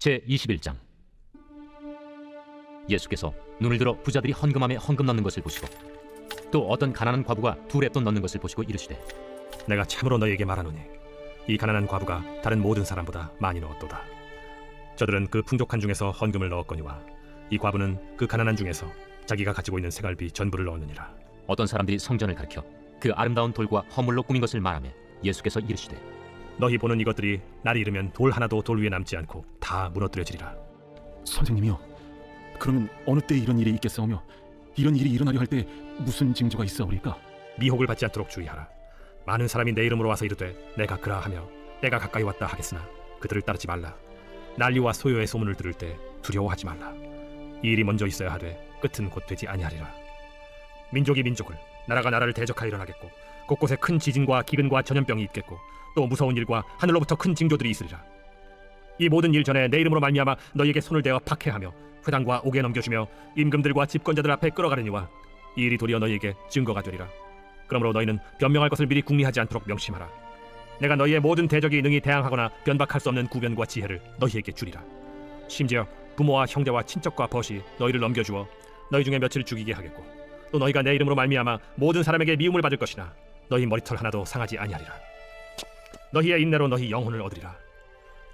제21장. 예수께서 눈을 들어 부자들이 헌금함에 헌금 넣는 것을 보시고 또 어떤 가난한 과부가 두 렙돈 넣는 것을 보시고 이르시되, 내가 참으로 너희에게 말하노니 이 가난한 과부가 다른 모든 사람보다 많이 넣었도다. 저들은 그 풍족한 중에서 헌금을 넣었거니와 이 과부는 그 가난한 중에서 자기가 가지고 있는 생활비 전부를 넣었느니라. 어떤 사람들이 성전을 가리켜 그 아름다운 돌과 허물로 꾸민 것을 말하며 예수께서 이르시되, 너희 보는 이것들이 날이 이르면 돌 하나도 돌 위에 남지 않고 다 무너뜨려지리라. 선생님이요, 그러면 어느 때 이런 일이 있겠사오며 이런 일이 일어나려 할 때 무슨 징조가 있사오리까? 미혹을 받지 않도록 주의하라. 많은 사람이 내 이름으로 와서 이르되 내가 그라하며 때가 가까이 왔다 하겠으나 그들을 따르지 말라. 난리와 소요의 소문을 들을 때 두려워하지 말라. 이 일이 먼저 있어야 하되 끝은 곧 되지 아니하리라. 민족이 민족을, 나라가 나라를 대적하여 일어나겠고 곳곳에 큰 지진과 기근과 전염병이 있겠고 또 무서운 일과 하늘로부터 큰 징조들이 있으리라. 이 모든 일 전에 내 이름으로 말미암아 너희에게 손을 대어 박해하며 회당과 옥에 넘겨주며 임금들과 집권자들 앞에 끌어가려니와 이 일이 도리어 너희에게 증거가 되리라. 그러므로 너희는 변명할 것을 미리 궁리하지 않도록 명심하라. 내가 너희의 모든 대적이 능히 대항하거나 변박할 수 없는 구변과 지혜를 너희에게 주리라. 심지어 부모와 형제와 친척과 벗이 너희를 넘겨주어 너희 중에 며칠을 죽이게 하겠고 또 너희가 내 이름으로 말미암아 모든 사람에게 미움을 받을 것이나 너희 머리털 하나도 상하지 아니하리라. 너희의 인내로 너희 영혼을 얻으리라.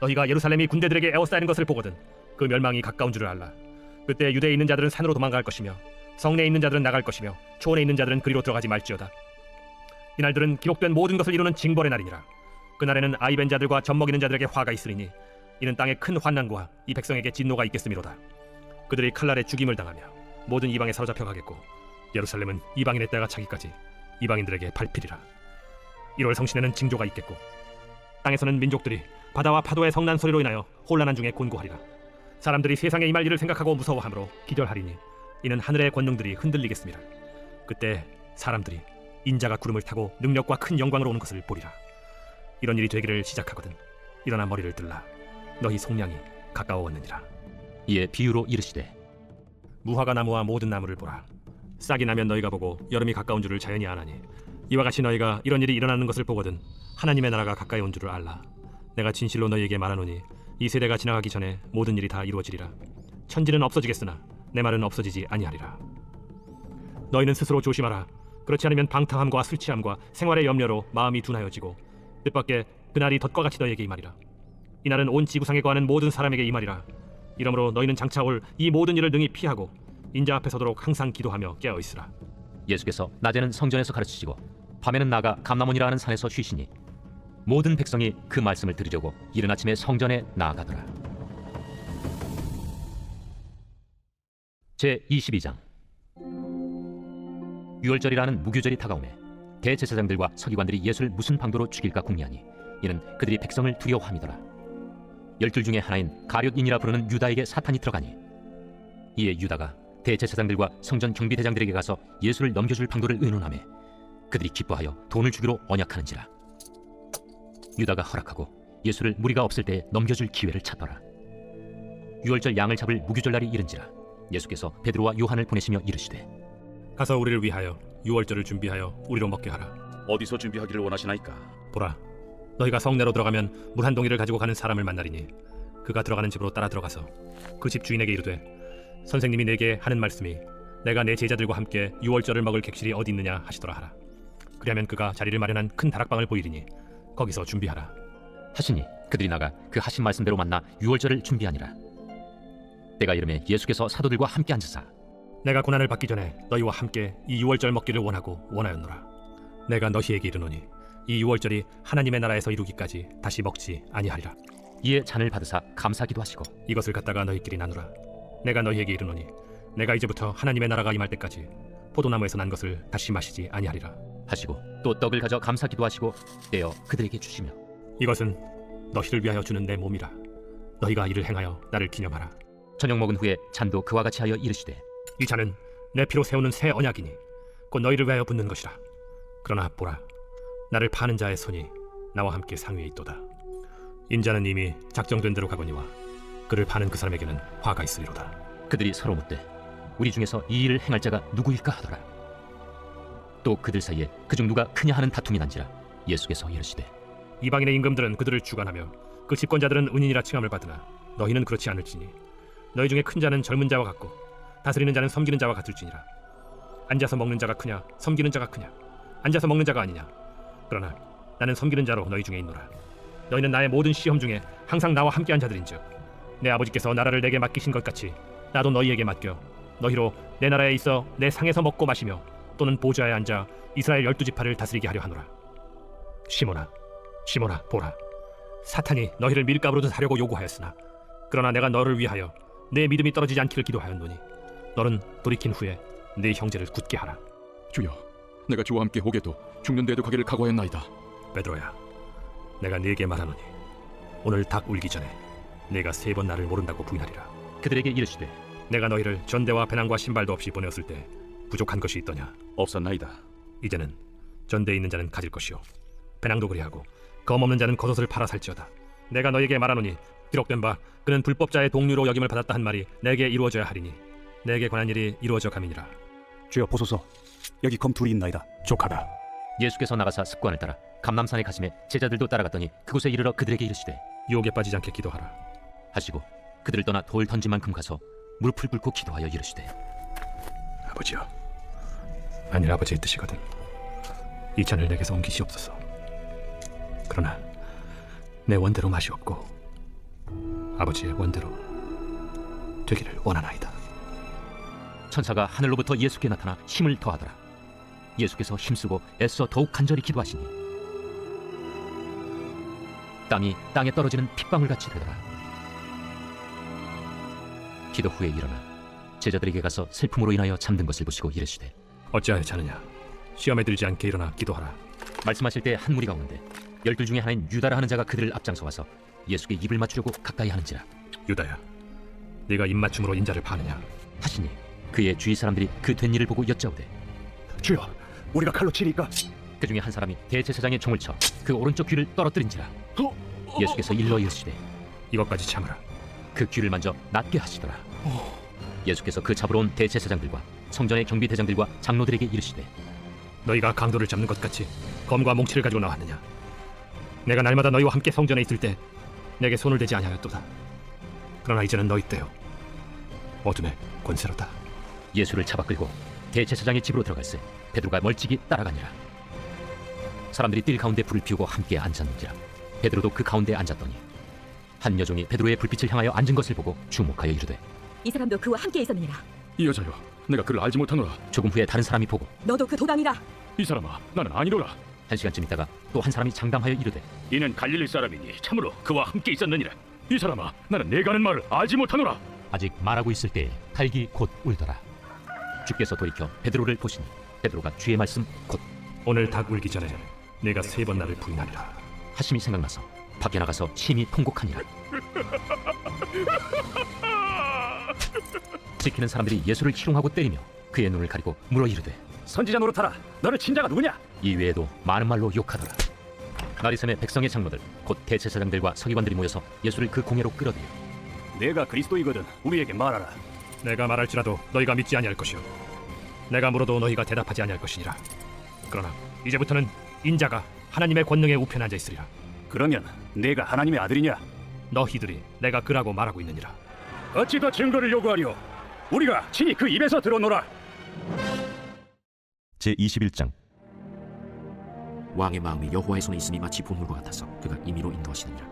너희가 예루살렘이 군대들에게 에워싸이는 것을 보거든 그 멸망이 가까운 줄을 알라. 그때 유대에 있는 자들은 산으로 도망갈 것이며 성내에 있는 자들은 나갈 것이며 초원에 있는 자들은 그리로 들어가지 말지어다. 이날들은 기록된 모든 것을 이루는 징벌의 날이니라. 그날에는 아이 벤 자들과 젖 먹이는 자들에게 화가 있으리니 이는 땅에 큰 환난과 이 백성에게 진노가 있겠음이로다. 그들이 칼날에 죽임을 당하며 모든 이방에 사로잡혀 가겠고 예루살렘은 이방인의 때가 차기까지 이방인들에게 밟히리라. 1월 성신에는 징조가 있겠고 땅에서는 민족들이 바다와 파도의 성난 소리로 인하여 혼란한 중에 곤고하리라. 사람들이 세상에 임할 일을 생각하고 무서워함으로 기절하리니 이는 하늘의 권능들이 흔들리겠습니다. 그때 사람들이 인자가 구름을 타고 능력과 큰 영광으로 오는 것을 보리라. 이런 일이 되기를 시작하거든 일어나 머리를 들라. 너희 속량이 가까워왔느니라. 이에 비유로 이르시되, 무화과 나무와 모든 나무를 보라. 싹이 나면 너희가 보고 여름이 가까운 줄을 자연히 아나니 이와 같이 너희가 이런 일이 일어나는 것을 보거든 하나님의 나라가 가까이 온 줄을 알라. 내가 진실로 너희에게 말하노니 이 세대가 지나가기 전에 모든 일이 다 이루어지리라. 천지는 없어지겠으나 내 말은 없어지지 아니하리라. 너희는 스스로 조심하라. 그렇지 않으면 방탕함과 술취함과 생활의 염려로 마음이 둔하여지고 뜻밖의 그날이 덫과 같이 너희에게 임하리라. 이날은 온 지구상에 거하는 모든 사람에게 임하리라. 이러므로 너희는 장차 올 이 모든 일을 능히 피하고 인자 앞에 서도록 항상 기도하며 깨어있으라. 예수께서 낮에는 성전에서 가르치시고 밤에는 나가 감람원이라 하는 산에서 쉬시니 모든 백성이 그 말씀을 들으려고 이른 아침에 성전에 나아가더라. 제22장. 유월절이라는 무교절이 다가오매 대제사장들과 서기관들이 예수를 무슨 방도로 죽일까 궁리하니 이는 그들이 백성을 두려워함이더라. 12 중에 하나인 가룟인이라 부르는 유다에게 사탄이 들어가니 이에 유다가 대제사장들과 성전 경비대장들에게 가서 예수를 넘겨줄 방도를 의논하매 그들이 기뻐하여 돈을 주기로 언약하는지라. 유다가 허락하고 예수를 무리가 없을 때 넘겨줄 기회를 찾더라. 유월절 양을 잡을 무교절날이 이른지라. 예수께서 베드로와 요한을 보내시며 이르시되, 가서 우리를 위하여 유월절을 준비하여 우리로 먹게 하라. 어디서 준비하기를 원하시나이까? 보라, 너희가 성내로 들어가면 물 한 동이를 가지고 가는 사람을 만나리니 그가 들어가는 집으로 따라 들어가서 그 집 주인에게 이르되, 선생님이 내게 하는 말씀이 내가 내 제자들과 함께 유월절을 먹을 객실이 어디 있느냐 하시더라 하라. 그리하면 그가 자리를 마련한 큰 다락방을 보이리니 거기서 준비하라 하시니 그들이 나가 그 하신 말씀대로 만나 유월절을 준비하니라. 때가 이르매 예수께서 사도들과 함께 앉으사 내가 고난을 받기 전에 너희와 함께 이 유월절 먹기를 원하였노라. 내가 너희에게 이르노니 이 유월절이 하나님의 나라에서 이루기까지 다시 먹지 아니하리라. 이에 잔을 받으사 감사기도 하시고 이것을 갖다가 너희끼리 나누라. 내가 너희에게 이르노니 내가 이제부터 하나님의 나라가 임할 때까지 포도나무에서 난 것을 다시 마시지 아니하리라 하시고 또 떡을 가져 감사기도 하시고 떼어 그들에게 주시며, 이것은 너희를 위하여 주는 내 몸이라. 너희가 이를 행하여 나를 기념하라. 저녁 먹은 후에 잔도 그와 같이 하여 이르시되, 이 잔은 내 피로 세우는 새 언약이니 곧 너희를 위하여 붓는 것이라. 그러나 보라, 나를 파는 자의 손이 나와 함께 상위에 있도다. 인자는 이미 작정된 대로 가거니와 그를 파는 그 사람에게는 화가 있으리로다. 그들이 서로 묻되 우리 중에서 이 일을 행할 자가 누구일까 하더라. 또 그들 사이에 그중 누가 크냐 하는 다툼이 난지라. 예수께서 이르시되, 이방인의 임금들은 그들을 주관하며 그 집권자들은 은인이라 칭함을 받으나 너희는 그렇지 않을지니 너희 중에 큰 자는 젊은 자와 같고 다스리는 자는 섬기는 자와 같을지니라. 앉아서 먹는 자가 크냐 섬기는 자가 크냐? 앉아서 먹는 자가 아니냐? 그러나 나는 섬기는 자로 너희 중에 있노라. 너희는 나의 모든 시험 중에 항상 나와 함께한 자들인즉 내 아버지께서 나라를 내게 맡기신 것 같이 나도 너희에게 맡겨 너희로 내 나라에 있어 내 상에서 먹고 마시며 또는 보좌에 앉아 이스라엘 12지파를 다스리게 하려 하노라. 시몬아, 시몬아, 보라. 사탄이 너희를 밀가루로 사려고 요구하였으나 그러나 내가 너를 위하여 내 믿음이 떨어지지 않기를 기도하였노니 너는 돌이킨 후에 네 형제를 굳게 하라. 주여, 내가 주와 함께 오게도 죽는 데도 가기를 각오했나이다. 베드로야, 내가 네게 말하노니 오늘 닭 울기 전에 네가 3번 나를 모른다고 부인하리라. 그들에게 이르시되 내가 너희를 전대와 배낭과 신발도 없이 보내었을 때 부족한 것이 있더냐? 없었나이다. 이제는 전대에 있는 자는 가질 것이요 배낭도 그리하고 검 없는 자는 겉옷을 팔아 살지어다. 내가 너에게 말하노니 기록된 바 그는 불법자의 동류로 여김을 받았다 한 말이 내게 이루어져야 하리니 내게 관한 일이 이루어져 가미니라. 주여 보소서, 여기 검 둘이 있나이다. 족하다. 예수께서 나가사 습관을 따라 감람산에 가심에 제자들도 따라갔더니 그곳에 이르러 그들에게 이르시되 유혹에 빠지지 않게 기도하라. 하시고 그들을 떠나 돌 던진 만큼 가서 무릎을 꿇고 기도하여 이르시되 아버지여, 만일 아버지의 뜻이거든 이 잔을 내게서 옮기시옵소서. 그러나 내 원대로 맛이 없고 아버지의 원대로 되기를 원하나이다. 천사가 하늘로부터 예수께 나타나 힘을 더하더라. 예수께서 힘쓰고 애써 더욱 간절히 기도하시니 땀이 땅에 떨어지는 핏방울 같이 되더라. 기도 후에 일어나 제자들에게 가서 슬픔으로 인하여 잠든 것을 보시고 이르시되 어찌하여 자느냐? 시험에 들지 않게 일어나 기도하라. 말씀하실 때 한 무리 가운데 12 중에 하나인 유다라 하는 자가 그들을 앞장서 와서 예수께 입을 맞추려고 가까이 하는지라. 유다야, 네가 입맞춤으로 인자를 파느냐? 하시니 그의 주위 사람들이 그 된 일을 보고 여짜오되 주여, 우리가 칼로 치리까? 그 중에 한 사람이 대제사장의 총을 쳐 그 오른쪽 귀를 떨어뜨린지라. 예수께서 일러 이르시되 이것까지 참으라. 그 귀를 만져 낫게 하시더라. 예수께서 그 잡으러 온 대제사장들과 성전의 경비대장들과 장로들에게 이르시되 너희가 강도를 잡는 것 같이 검과 몽치를 가지고 나왔느냐? 내가 날마다 너희와 함께 성전에 있을 때 내게 손을 대지 아니하였도다. 그러나 이제는 너희 때요 어둠의 권세로다. 예수를 잡아 끌고 대제사장의 집으로 들어갈새 베드로가 멀찍이 따라가니라. 사람들이 뜰 가운데 불을 피우고 함께 앉았는지라. 베드로도 그 가운데 앉았더니 한 여종이 베드로의 불빛을 향하여 앉은 것을 보고 주목하여 이르되 이 사람도 그와 함께 있었느니라. 이 여자여, 내가 그를 알지 못하노라. 조금 후에 다른 사람이 보고 너도 그 도당이라. 이 사람아, 나는 아니로라. 한 시간쯤 있다가 또 한 사람이 장담하여 이르되 이는 갈릴리 사람이니 참으로 그와 함께 있었느니라. 이 사람아, 나는 내가 하는 말을 알지 못하노라. 아직 말하고 있을 때에 칼기 곧 울더라. 주께서 돌이켜 베드로를 보시니 베드로가 주의 말씀 곧 오늘 닭 울기 전에 내가 3번 나를 부인하리라. 하심이 생각나서 밖에 나가서 심히 통곡하니라. 지키는 사람들이 예수를 희롱하고 때리며 그의 눈을 가리고 물어 이르되 선지자 노릇하라. 너를 친 자가 누구냐? 이 외에도 많은 말로 욕하더라. 나리샘의 백성의 장로들 곧 대제사장들과 서기관들이 모여서 예수를 그 공회로 끌어들여 내가 그리스도이거든 우리에게 말하라. 내가 말할지라도 너희가 믿지 아니할 것이요 내가 물어도 너희가 대답하지 아니할 것이니라. 그러나 이제부터는 인자가 하나님의 권능에 우편에 앉아 있으리라. 그러면 내가 하나님의 아들이냐? 너희들이 내가 그라고 말하고 있느니라. 어찌 더 증거를 요구하리오? 우리가 친히 그 입에서 들어노라. 제21장. 왕의 마음이 여호와의 손에 있음이 마치 보물과 같아서 그가 임의로 인도하시느니라.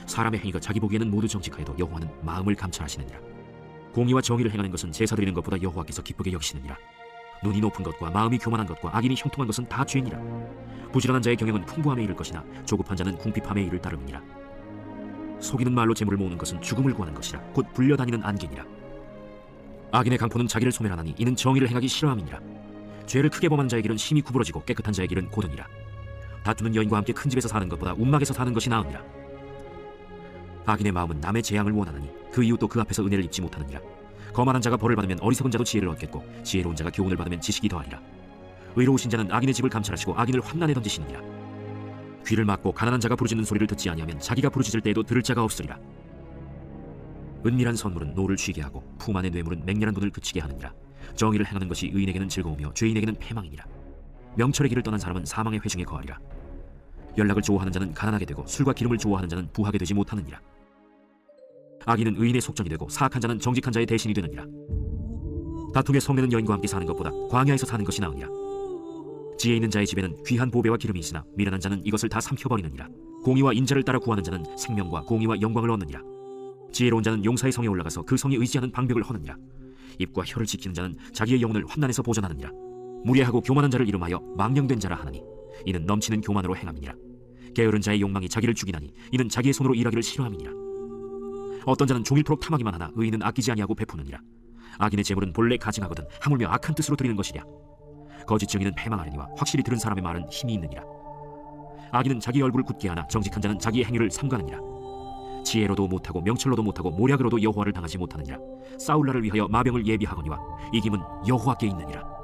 사람의 행위가 자기 보기에는 모두 정직하여도 여호와는 마음을 감찰하시느니라. 공의와 정의를 행하는 것은 제사 드리는 것보다 여호와께서 기쁘게 여기시느니라. 눈이 높은 것과 마음이 교만한 것과 악인이 형통한 것은 다 죄니라. 부지런한 자의 경영은 풍부함에 이를 것이나 조급한 자는 궁핍함에 이를 따름이니라. 속이는 말로 재물을 모으는 것은 죽음을 구하는 것이라 곧 불려다니는 안개니라. 악인의 강포는 자기를 소멸하나니 이는 정의를 행하기 싫어함이니라. 죄를 크게 범한 자의 길은 심히 구부러지고 깨끗한 자의 길은 고등이라. 다투는 여인과 함께 큰 집에서 사는 것보다 움막에서 사는 것이 나으니라. 악인의 마음은 남의 재앙을 원하느니 그 이웃도 그 앞에서 은혜를 입지 못하느니라. 거만한 자가 벌을 받으면 어리석은 자도 지혜를 얻겠고 지혜로운 자가 교훈을 받으면 지식이 더하리라. 의로우신 자는 악인의 집을 감찰하시고 악인을 환난에 던지시느니라. 귀를 막고 가난한 자가 부르짖는 소리를 듣지 아니하면 자기가 부르짖을 때에도 들을 자가 없으리라. 은밀한 선물은 노를 쉬게 하고 품 안의 뇌물은 맹렬한 돈을 그치게 하느니라. 정의를 행하는 것이 의인에게는 즐거우며 죄인에게는 패망이니라. 명철의 길을 떠난 사람은 사망의 회중에 거하리라. 연락을 좋아하는 자는 가난하게 되고 술과 기름을 좋아하는 자는 부하게 되지 못하느니라. 악인은 의인의 속전이 되고 사악한 자는 정직한 자의 대신이 되느니라. 다툼의 성내는 여인과 함께 사는 것보다 광야에서 사는 것이 나으니라. 지혜 있는 자의 집에는 귀한 보배와 기름이 있으나 미련한 자는 이것을 다 삼켜버리느니라. 공의와 인자를 따라 구하는 자는 생명과 공의와 영광을 얻느니라. 지혜로운 자는 용사의 성에 올라가서 그 성에 의지하는 방벽을 허느니라. 입과 혀를 지키는 자는 자기의 영혼을 환난에서 보전하느니라. 무례하고 교만한 자를 이름하여 망령된 자라 하나니 이는 넘치는 교만으로 행함이니라. 게으른 자의 욕망이 자기를 죽이나니 이는 자기의 손으로 일하기를 싫어함이니라. 어떤 자는 종일토록 탐하기만 하나 의인은 아끼지 아니하고 베푸느니라. 악인의 재물은 본래 가증하거든 하물며 악한 뜻으로 드리는 것이랴. 거짓 증인은 패망하려니와 확실히 들은 사람의 말은 힘이 있느니라. 악인은 자기 얼굴을 굳게 하나 정직한 자는 자기의 행위를 삼가느니라. 지혜로도 못하고 명철로도 못하고 모략으로도 여호와를 당하지 못하느니라. 싸울 날을 위하여 마병을 예비하거니와 이김은 여호와께 있느니라.